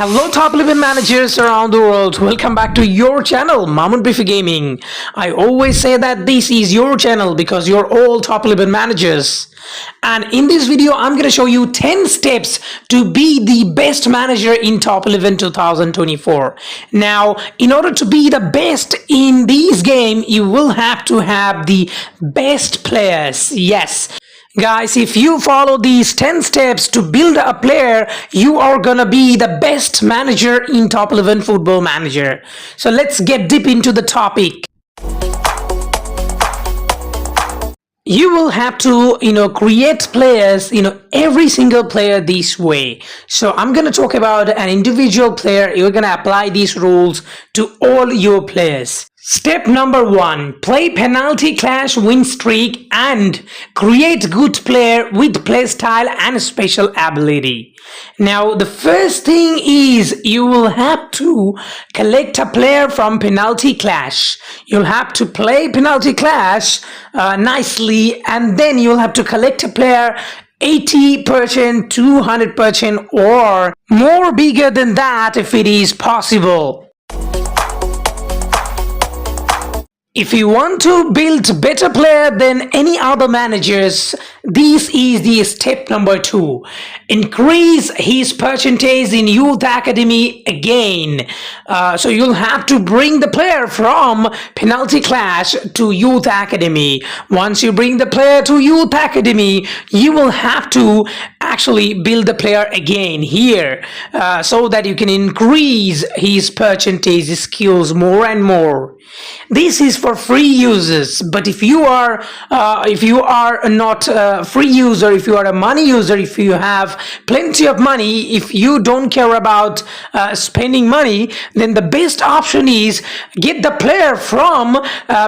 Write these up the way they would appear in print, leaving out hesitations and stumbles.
Hello top 11 managers around the world, welcome back to your channel Mamun Bifi Gaming. I always say that this is your channel because you're all top 11 managers, and in this video I'm going to show you 10 steps to be the best manager in top 11 2024. Now in order to be the best in this game you will have to have the best players. Yes guys, if you follow these 10 steps to build a player, you are gonna be the best manager in top 11 football manager. So let's get deep into the topic. You will have to create players, every single player this way. So I'm going to talk about an individual player. You're going to apply these rules to all your players. Step number 1, play penalty clash win streak and create good player with play style and special ability. Now the first thing is you will have to collect a player from penalty clash. You'll have to play penalty clash nicely, and then you'll have to collect a player 80%, 200% or more bigger than that if it is possible. If you want to build better player than any other managers, this is the step number 2. Increase his percentage in youth academy again. So you'll have to bring the player from penalty clash to youth academy. Once you bring the player to youth academy, you will have to actually build the player again here so that you can increase his percentage skills more and more. This is for free users, but if you are not a free user, if you are a money user, if you have plenty of money, if you don't care about spending money, then the best option is get the player from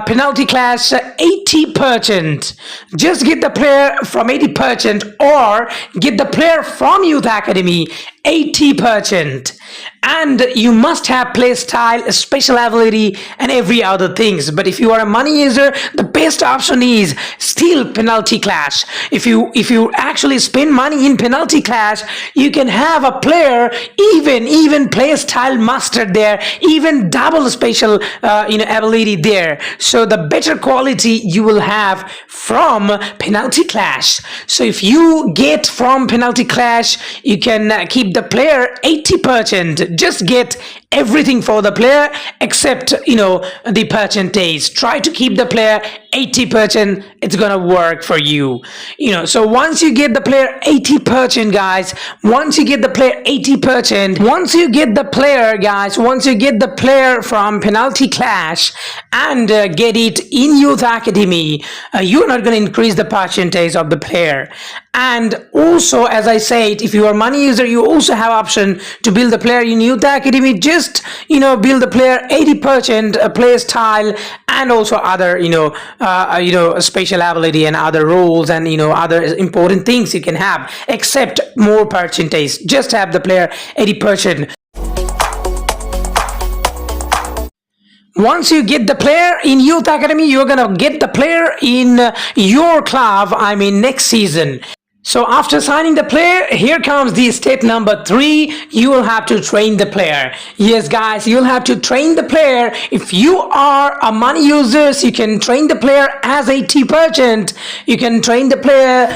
penalty clash 80%. Just get the player from 80% or get the player from youth academy 80%. And you must have play style, special ability and every other things. But if you are a money user, the best option is still penalty clash. If you actually spend money in penalty clash, you can have a player even play style master there, even double special ability there. So the better quality you will have from penalty clash. So if you get from penalty clash, you can keep the player 80%. Just get everything for the player except the percentage. Try to keep the player 80%. It's gonna work for you. So once you get the player 80%, guys, once you get the player 80%, once you get the player from penalty clash and get it in youth academy, you're not going to increase the percentage of the player. And also, as I said, if you are money user, you also have option to build the player in youth academy. Just build the player 80% play style and also other special ability and other rules and other important things you can have, except more percentage. Just have the player 80%. Once you get the player in youth academy, you're gonna get the player in your club, next season. So after signing the player, here comes the step number 3. You will have to train the player. Yes guys, you'll have to train the player. If you are a money user, you can train the player as 80%. You can train the player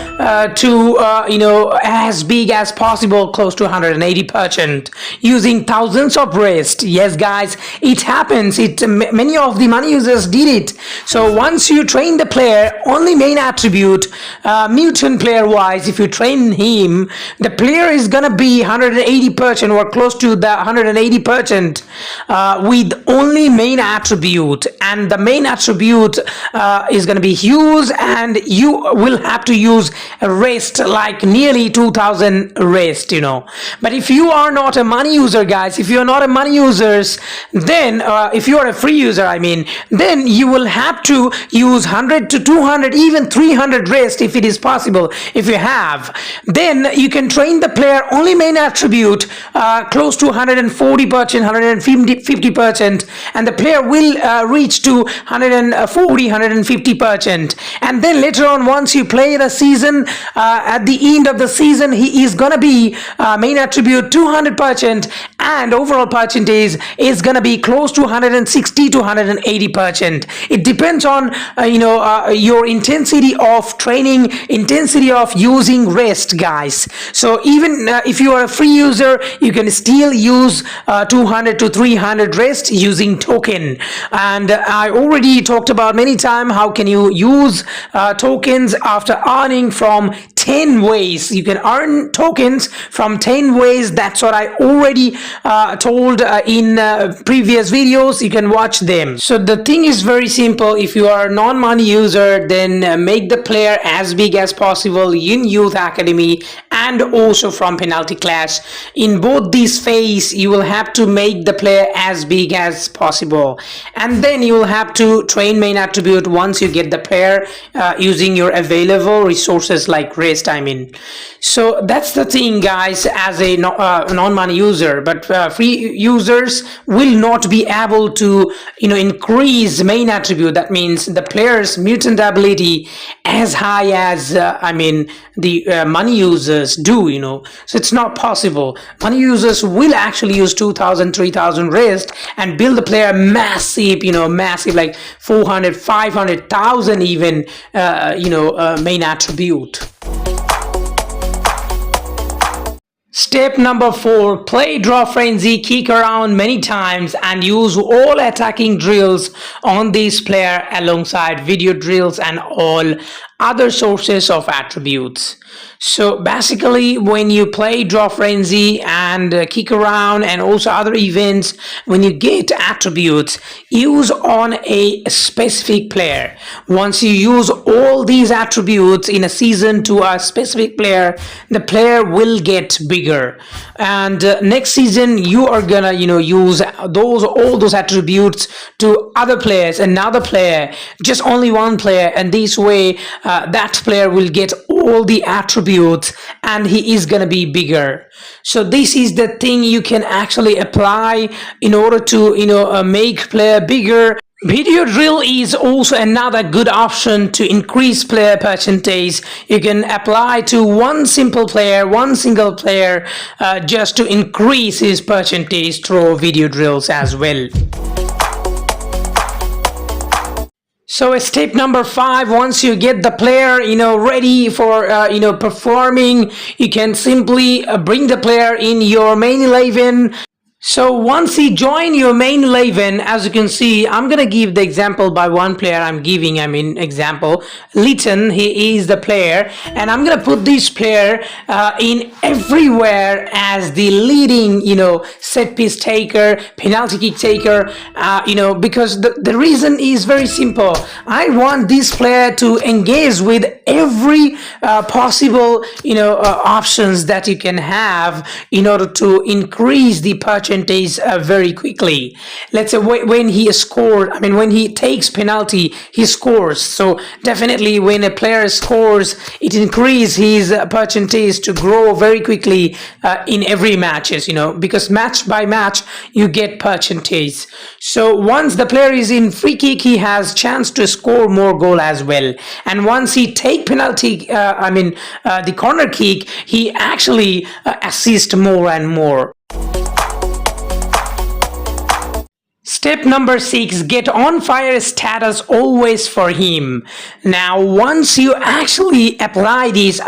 to as big as possible, close to 180%, using thousands of rest. Yes guys, it happens. Many of the money users did it. So once you train the player, only main attribute, mutant player wise, if you train him, the player is gonna be 180% or close to the 180% with only main attribute, and the main attribute is gonna be huge, and you will have to use rest like nearly 2000 rest. But if you are not a money user, guys, if you are not a money user, then if you are a free user, then you will have to use 100 to 200, even 300 rest if it is possible. If you have. Then you can train the player only main attribute close to 140%, 150%, and the player will reach to 140, 150%. And then later on, once you play the season, at the end of the season, he is gonna be main attribute 200%, and overall percentage is gonna be close to 160 to 180%. It depends on your intensity of training, intensity of using rest, guys. So even if you are a free user, you can still use 200 to 300 rest using token. And I already talked about many times how can you use tokens after earning from 10 ways. You can earn tokens from 10 ways. That's what I already told in previous videos. You can watch them. So the thing is very simple. If you are a non-money user, then make the player as big as possible in Youth Academy and also from penalty clash. In both these phases, you will have to make the player as big as possible, and then you will have to train main attribute once you get the player using your available resources like rest. So that's the thing, guys, as a non-money user. But free users will not be able to increase main attribute. That means the player's mutant ability as high as the money users do. So it's not possible. Money users will actually use 2,000, 3,000 rest and build the player massive, massive, like 400, 500,000 even main attribute. Step number 4, play draw frenzy, kick around many times and use all attacking drills on this player alongside video drills and all other sources of attributes. So basically, when you play draw frenzy and kick around and also other events, when you get attributes, use on a specific player. Once you use all these attributes in a season to a specific player, the player will get bigger. And next season, you are gonna use all those attributes to other players, another player, just only one player, and this way that player will get all the attributes and he is gonna be bigger. So this is the thing you can actually apply in order to make player bigger. Video drill is also another good option to increase player percentage. You can apply to one single player just to increase his percentage through video drills as well. So step number 5, once you get the player ready for performing, you can simply bring the player in your main 11. So once he join your main 11, as you can see, I'm gonna give the example by one player. Example Litton, he is the player, and I'm gonna put this player in everywhere as the leading set piece taker, penalty kick taker, because the reason is very simple. I want this player to engage with every possible options that you can have in order to increase the percentage very quickly. Let's say when he scored, when he takes penalty, he scores. So definitely when a player scores, it increases his percentage to grow very quickly in every matches, because match by match you get percentage. So once the player is in free kick, he has chance to score more goal as well. And once he take penalty, the corner kick, he actually assists more and more. Step number 6, get on fire status always for him. Now, once you actually apply this,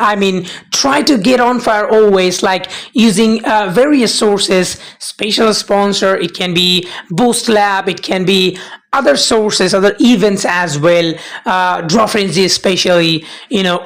try to get on fire always, like using various sources, special sponsor, it can be Boost Lab, it can be other sources, other events as well, draw frenzy especially,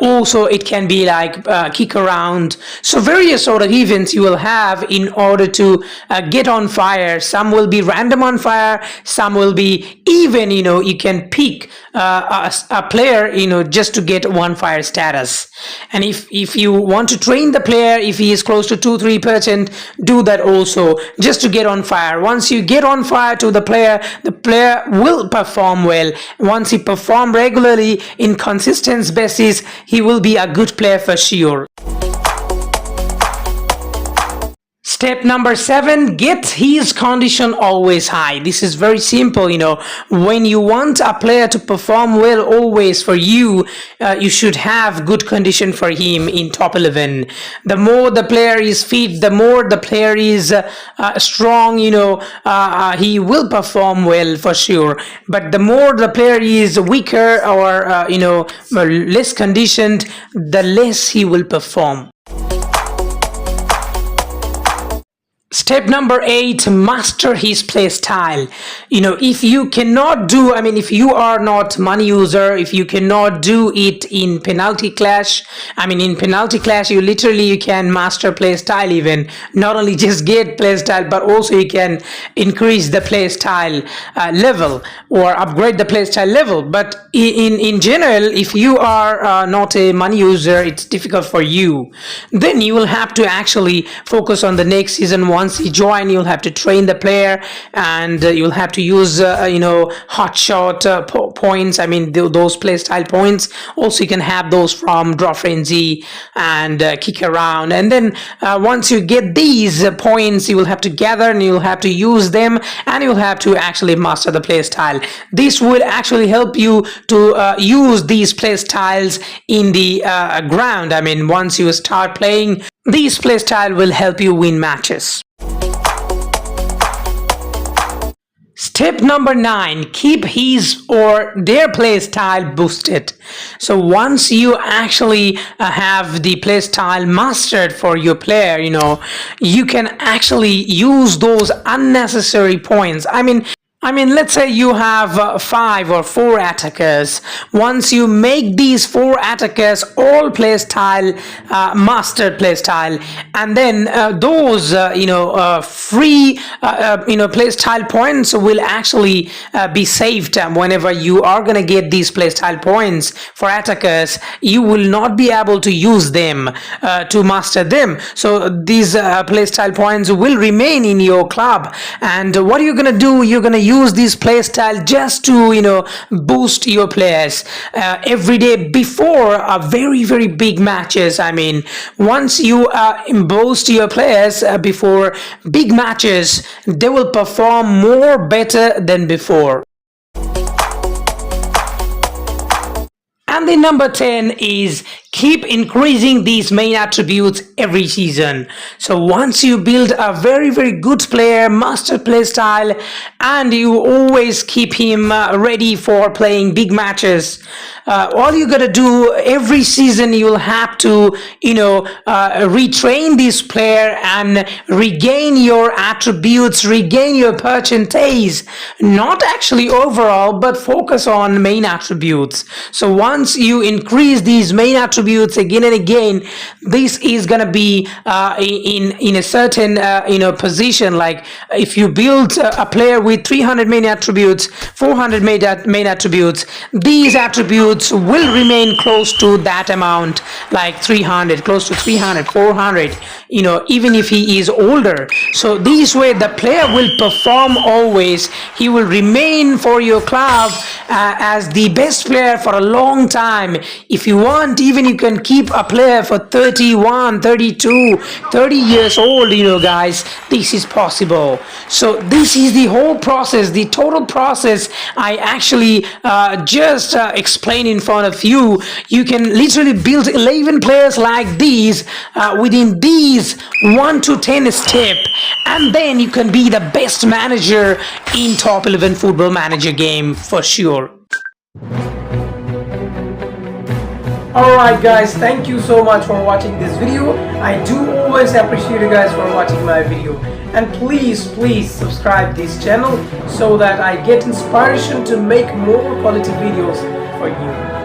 also it can be like kick around. So various sort of events you will have in order to get on fire. Some will be random on fire, some will be even, you can pick a player, just to get one fire status. And if you want to train the player, if he is close to 2-3%, do that also, just to get on fire. Once you get on fire to the player player will perform well. Once he perform regularly in consistent basis, he will be a good player for sure. Step number 7, get his condition always high. This is very simple, when you want a player to perform well always for you, you should have good condition for him in top 11. The more the player is fit, the more the player is strong, he will perform well for sure. But the more the player is weaker or, less conditioned, the less he will perform. Step number 8, master his play style. If you cannot do, if you are not money user, if you cannot do it in penalty clash, in penalty clash, you can master play style even. Not only just get play style, but also you can increase the play style level or upgrade the play style level. But in general, if you are not a money user, it's difficult for you. Then you will have to actually focus on the next season. Once you join, you'll have to train the player, and you'll have to use hot shot points, those play style points. Also you can have those from draw frenzy and kick around, and then once you get these points, you will have to gather and you'll have to use them, and you'll have to actually master the play style. This will actually help you to use these play styles in the ground. Once you start playing, these play style will help you win matches. Step number 9, keep his or their play style boosted. So once you actually have the play style mastered for your player, you can actually use those unnecessary points. Let's say you have 5 or 4 attackers. Once you make these 4 attackers all play style, mastered play style, and then those free play style points will actually be saved. Whenever you are gonna get these play style points for attackers, you will not be able to use them to master them. So these play style points will remain in your club, and what are you gonna do? You're gonna use this play style just to boost your players every day before a very very big matches. Once you boost your players before big matches, they will perform more better than before. And the number 10 is keep increasing these main attributes every season. So once you build a very very good player, master play style, and you always keep him ready for playing big matches, all you gotta do every season, you'll have to retrain this player and regain your attributes, regain your percentage, not actually overall, but focus on main attributes. So once you increase these main attributes again and again, this is gonna be in a certain position. Like if you build a player with 300 main attributes, 400 main attributes, these attributes will remain close to that amount, like 300, close to 300, 400, even if he is older. So this way the player will perform always. He will remain for your club as the best player for a long time. If you want, even you can keep a player for 31, 32, 30 years old, guys. This is possible. So this is the whole process, the total process I actually just explained in front of you. You can literally build 11 players like these within these 1 to 10 step, and then you can be the best manager in top 11 football manager game for sure. Alright guys, thank you so much for watching this video. I do always appreciate you guys for watching my video, and please subscribe this channel so that I get inspiration to make more quality videos for you.